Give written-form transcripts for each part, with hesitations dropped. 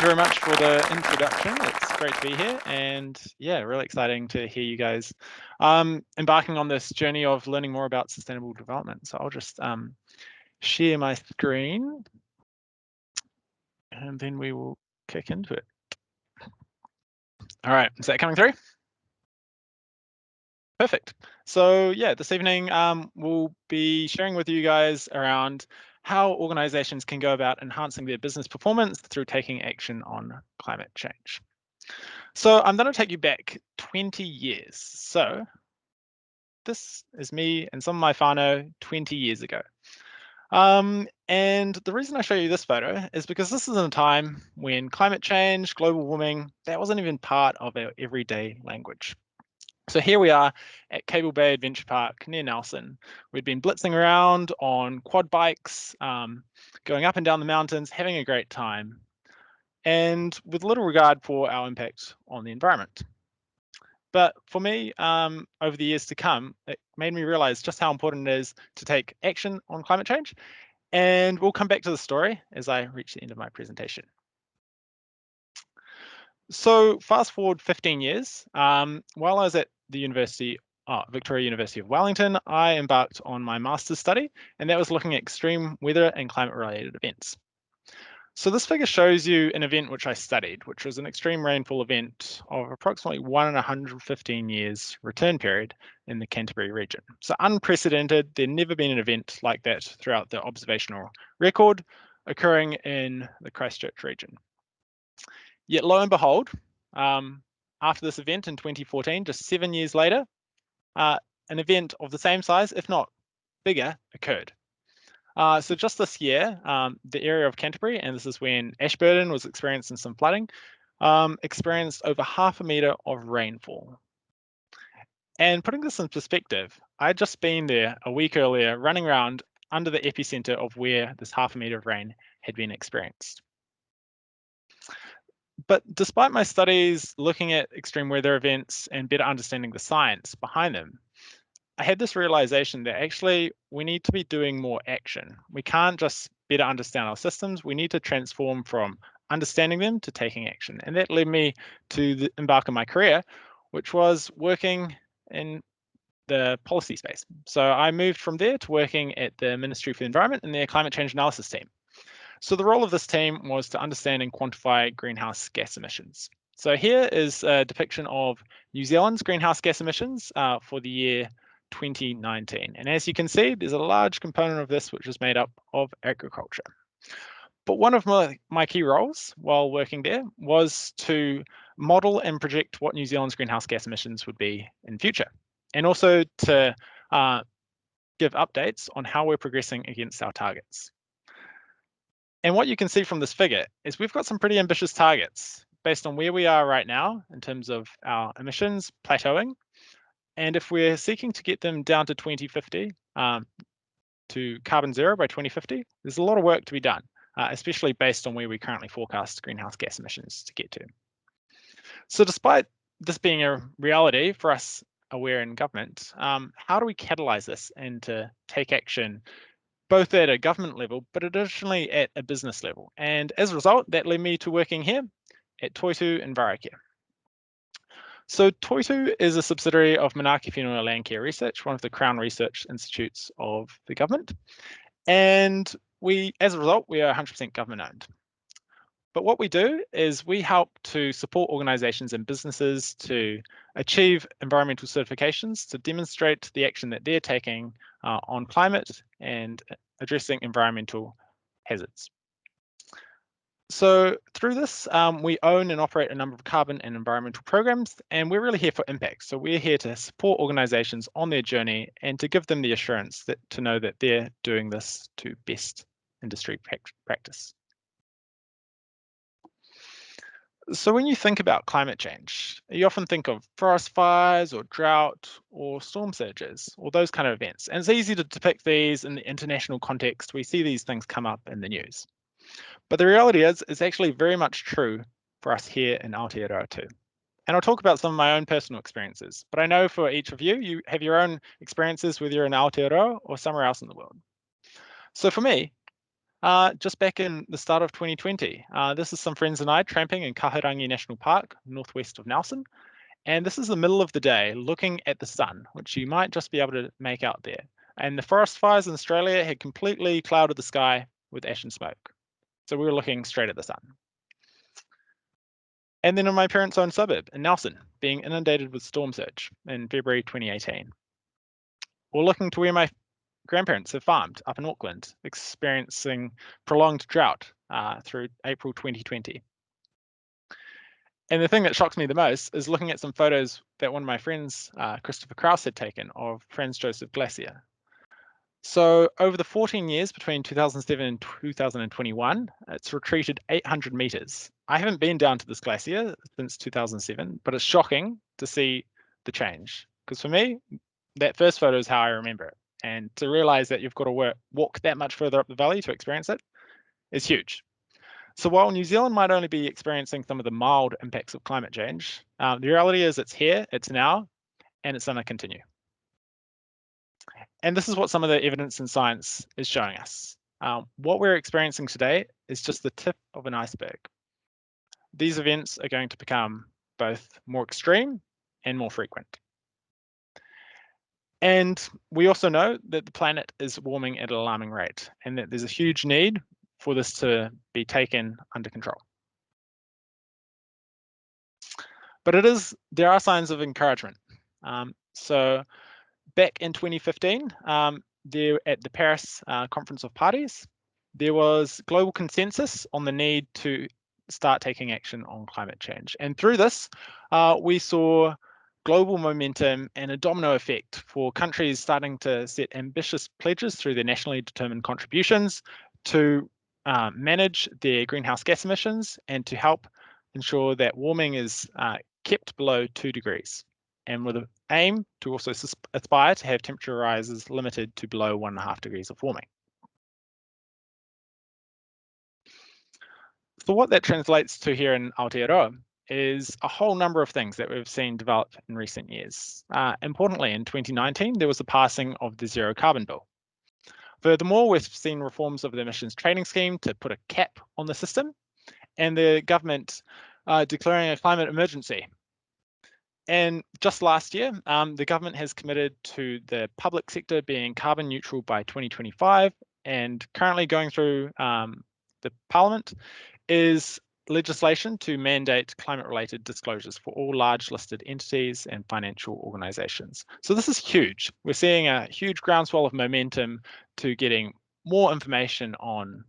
you very much for the introduction. It's great to be here, and yeah, really exciting to hear you guys embarking on this journey of learning more about sustainable development. So I'll just share my screen, and then we will kick into it. All right, is that coming through? Perfect. So yeah, this evening we'll be sharing with you guys around how organizations can go about enhancing their business performance through taking action on climate change. So I'm going to take you back 20 years. So this is me and some of my whānau 20 years ago. And the reason I show you this photo is because this is in a time when climate change, global warming, that wasn't even part of our everyday language. So here we are at Cable Bay Adventure Park near Nelson. We'd been blitzing around on quad bikes, going up and down the mountains, having a great time, and with little regard for our impact on the environment. But for me, over the years to come, it made me realize just how important it is to take action on climate change. And we'll come back to the story as I reach the end of my presentation. So fast forward 15 years, while I was at the Victoria University of Wellington, I embarked on my master's study, and that was looking at extreme weather and climate related events. So this figure shows you an event which I studied, which was an extreme rainfall event of approximately 1 in 115 years return period in the Canterbury region. So unprecedented, there'd never been an event like that throughout the observational record occurring in the Christchurch region. Yet lo and behold, after this event in 2014, just 7 years later, an event of the same size, if not bigger, occurred. So just this year, the area of Canterbury, and this is when Ashburton was experiencing some flooding, experienced over 0.5 metre of rainfall. And putting this in perspective, I'd just been there a week earlier, running around under the epicenter of where this 0.5 metre of rain had been experienced. But despite my studies looking at extreme weather events and better understanding the science behind them, I had this realization that actually we need to be doing more action. We can't just better understand our systems. We need to transform from understanding them to taking action. And that led me to embark on my career, which was working in the policy space. So I moved from there to working at the Ministry for the Environment and their climate change analysis team. So the role of this team was to understand and quantify greenhouse gas emissions. So here is a depiction of New Zealand's greenhouse gas emissions for the year 2019. And as you can see, there's a large component of this which is made up of agriculture. But one of my key roles while working there was to model and project what New Zealand's greenhouse gas emissions would be in future, and also to give updates on how we're progressing against our targets. And what you can see from this figure is we've got some pretty ambitious targets based on where we are right now in terms of our emissions plateauing. And if we're seeking to get them down to 2050, to carbon zero by 2050, there's a lot of work to be done, especially based on where we currently forecast greenhouse gas emissions to get to. So despite this being a reality for us aware in government, how do we catalyze this and to take action both at a government level, but additionally at a business level? And as a result, that led me to working here at Toitu Envirocare. So Toitu is a subsidiary of Manaaki Whenua Landcare Research, one of the Crown Research Institutes of the government. And as a result, we are 100% government owned. But what we do is we help to support organizations and businesses to achieve environmental certifications to demonstrate the action that they're taking on climate and addressing environmental hazards. So through this, we own and operate a number of carbon and environmental programs, and we're really here for impact. So we're here to support organizations on their journey and to give them the assurance that to know that they're doing this to best industry practice. So when you think about climate change, you often think of forest fires or drought or storm surges or those kind of events. And it's easy to depict these in the international context. We see these things come up in the news. But the reality is, it's actually very much true for us here in Aotearoa too. And I'll talk about some of my own personal experiences, but I know for each of you, you have your own experiences whether you're in Aotearoa or somewhere else in the world. So for me, just back in the start of 2020. This is some friends and I tramping in Kahurangi National Park, northwest of Nelson. And this is the middle of the day looking at the sun, which you might just be able to make out there. And the forest fires in Australia had completely clouded the sky with ash and smoke. So we were looking straight at the sun. And then in my parents' own suburb in Nelson, being inundated with storm surge in February 2018. Or looking to where my grandparents have farmed up in Auckland, experiencing prolonged drought through April 2020. And the thing that shocks me the most is looking at some photos that one of my friends, Christopher Krause, had taken of Franz Josef Glacier. So over the 14 years between 2007 and 2021, it's retreated 800 meters. I haven't been down to this glacier since 2007, but it's shocking to see the change. Because for me, that first photo is how I remember it. And to realize that you've got to walk that much further up the valley to experience it is huge. So while New Zealand might only be experiencing some of the mild impacts of climate change, the reality is it's here, it's now, and it's going to continue. And this is what some of the evidence in science is showing us. What we're experiencing today is just the tip of an iceberg. These events are going to become both more extreme and more frequent. And we also know that the planet is warming at an alarming rate and that there's a huge need for this to be taken under control. But there are signs of encouragement. So back in 2015, there at the Paris Conference of Parties, there was global consensus on the need to start taking action on climate change. And through this, we saw global momentum and a domino effect for countries starting to set ambitious pledges through their nationally determined contributions to manage their greenhouse gas emissions and to help ensure that warming is kept below 2 degrees. And with an aim to also aspire to have temperature rises limited to below 1.5 degrees of warming. So what that translates to here in Aotearoa is a whole number of things that we've seen develop in recent years. Importantly, in 2019, there was the passing of the Zero Carbon Bill. Furthermore, we've seen reforms of the emissions trading scheme to put a cap on the system, and the government declaring a climate emergency. And just last year, the government has committed to the public sector being carbon neutral by 2025, and currently going through the Parliament is legislation to mandate climate-related disclosures for all large listed entities and financial organisations. So this is huge. We're seeing a huge groundswell of momentum to getting more information on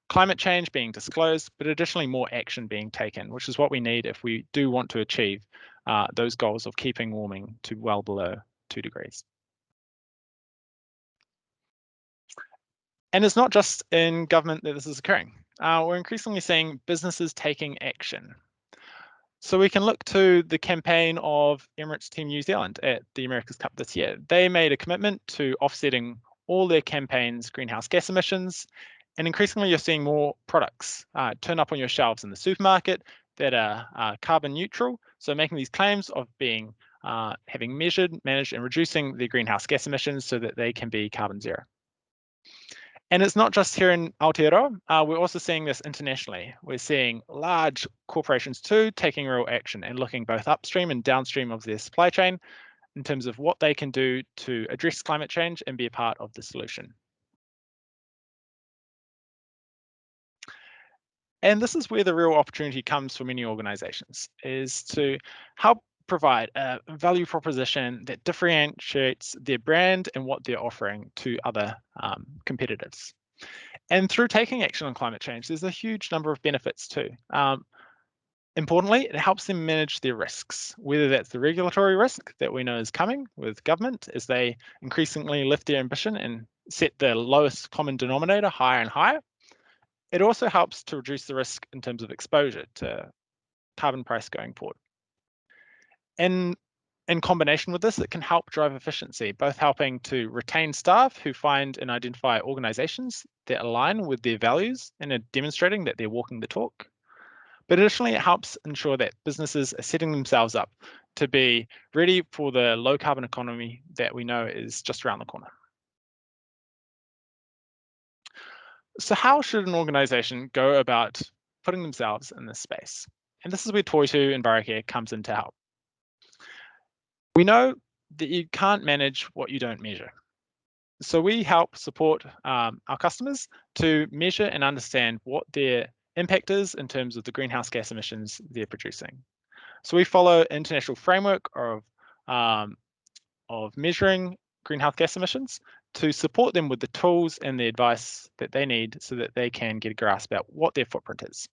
climate change being disclosed, but additionally more action being taken, which is what we need if we do want to achieve those goals of keeping warming to well below 2 degrees. And it's not just in government that this is occurring. We're increasingly seeing businesses taking action. So we can look to the campaign of Emirates Team New Zealand at the America's Cup this year. They made a commitment to offsetting all their campaigns' greenhouse gas emissions, and increasingly you're seeing more products turn up on your shelves in the supermarket that are carbon neutral, so making these claims of being having measured, managed, and reducing their greenhouse gas emissions so that they can be carbon zero. And it's not just here in Aotearoa, we're also seeing this internationally. We're seeing large corporations too taking real action and looking both upstream and downstream of their supply chain in terms of what they can do to address climate change and be a part of the solution. And this is where the real opportunity comes for many organizations, is to help provide a value proposition that differentiates their brand and what they're offering to other competitors. And through taking action on climate change, there's a huge number of benefits too. Importantly, it helps them manage their risks, whether that's the regulatory risk that we know is coming with government as they increasingly lift their ambition and set the lowest common denominator higher and higher. It also helps to reduce the risk in terms of exposure to carbon price going forward. And in combination with this, it can help drive efficiency, both helping to retain staff who find and identify organizations that align with their values and are demonstrating that they're walking the talk. But additionally, it helps ensure that businesses are setting themselves up to be ready for the low carbon economy that we know is just around the corner. So how should an organisation go about putting themselves in this space? And this is where Toitu Envirocare comes in to help. We know that you can't manage what you don't measure. So we help support our customers to measure and understand what their impact is in terms of the greenhouse gas emissions they're producing. So we follow international framework of measuring greenhouse gas emissions to support them with the tools and the advice that they need so that they can get a grasp about what their footprint is.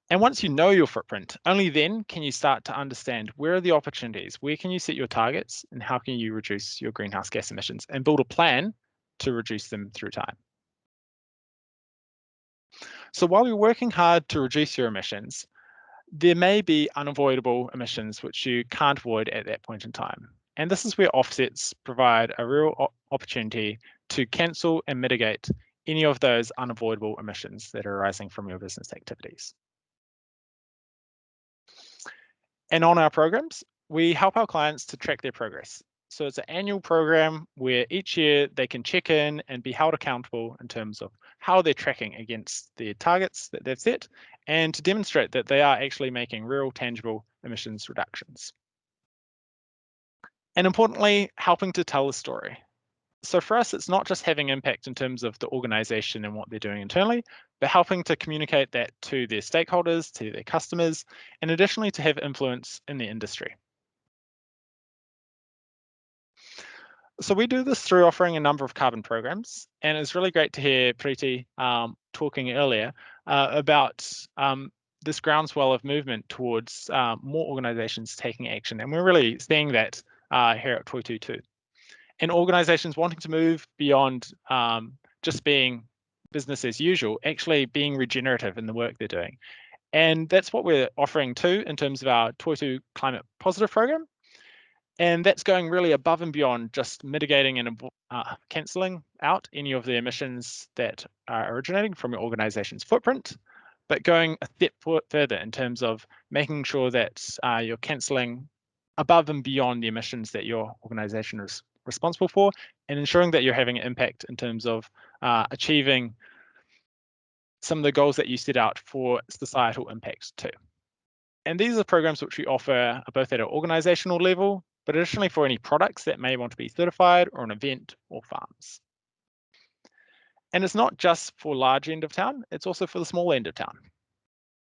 And once you know your footprint, only then can you start to understand where are the opportunities, where can you set your targets, and how can you reduce your greenhouse gas emissions and build a plan to reduce them through time. So while you're working hard to reduce your emissions, there may be unavoidable emissions which you can't avoid at that point in time. And this is where offsets provide a real opportunity to cancel and mitigate any of those unavoidable emissions that are arising from your business activities. And on our programs, we help our clients to track their progress. So it's an annual program where each year they can check in and be held accountable in terms of how they're tracking against their targets that they've set and to demonstrate that they are actually making real tangible emissions reductions. And importantly, helping to tell the story. So for us, it's not just having impact in terms of the organization and what they're doing internally, but helping to communicate that to their stakeholders, to their customers, and additionally to have influence in the industry. So we do this through offering a number of carbon programs, and it's really great to hear Priti talking earlier about this groundswell of movement towards more organisations taking action, and we're really seeing that here at Toitu too. And organisations wanting to move beyond just being business as usual, actually being regenerative in the work they're doing. And that's what we're offering too in terms of our Toitu Climate Positive program. And that's going really above and beyond just mitigating and cancelling out any of the emissions that are originating from your organization's footprint, but going a step further in terms of making sure that you're cancelling above and beyond the emissions that your organization is responsible for, and ensuring that you're having an impact in terms of achieving some of the goals that you set out for societal impact too. And these are programs which we offer both at an organizational level, but additionally for any products that may want to be certified or an event or farms. And it's not just for large end of town, it's also for the small end of town.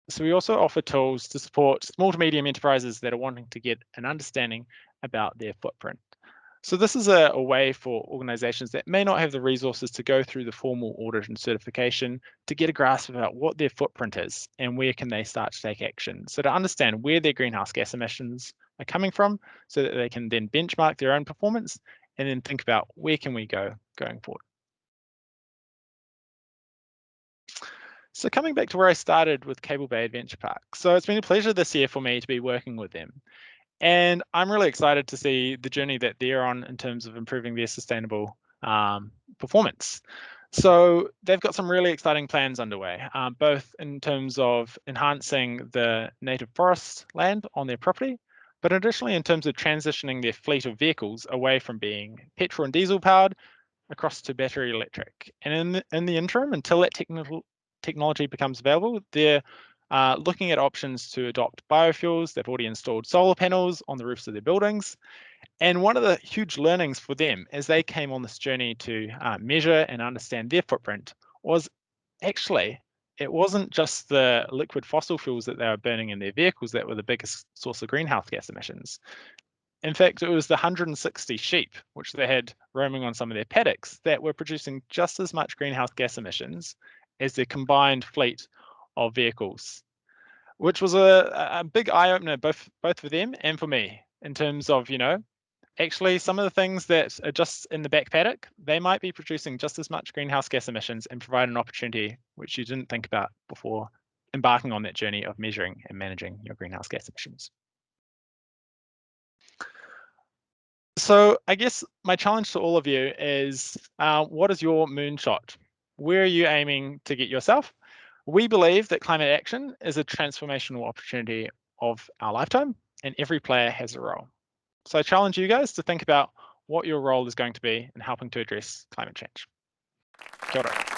So we also offer tools to support small to medium enterprises that are wanting to get an understanding about their footprint. So this is a way for organizations that may not have the resources to go through the formal audit and certification to get a grasp about what their footprint is and where can they start to take action. So to understand where their greenhouse gas emissions are coming from so that they can then benchmark their own performance and then think about where can we go going forward. So coming back to where I started with Cable Bay Adventure Park. So it's been a pleasure this year for me to be working with them. And I'm really excited to see the journey that they're on in terms of improving their sustainable performance. So they've got some really exciting plans underway, both in terms of enhancing the native forest land on their property, but additionally in terms of transitioning their fleet of vehicles away from being petrol and diesel powered across to battery electric. And in the interim, until that technology becomes available, they're looking at options to adopt biofuels. They've already installed solar panels on the roofs of their buildings. And one of the huge learnings for them as they came on this journey to measure and understand their footprint was actually, it wasn't just the liquid fossil fuels that they were burning in their vehicles that were the biggest source of greenhouse gas emissions. In fact, it was the 160 sheep, which they had roaming on some of their paddocks, that were producing just as much greenhouse gas emissions as their combined fleet of vehicles, which was a big eye opener both for them and for me in terms of, actually some of the things that are just in the back paddock, they might be producing just as much greenhouse gas emissions and provide an opportunity which you didn't think about before embarking on that journey of measuring and managing your greenhouse gas emissions. So I guess my challenge to all of you is, what is your moonshot? Where are you aiming to get yourself? We believe that climate action is a transformational opportunity of our lifetime, and every player has a role. So I challenge you guys to think about what your role is going to be in helping to address climate change. Kia ora.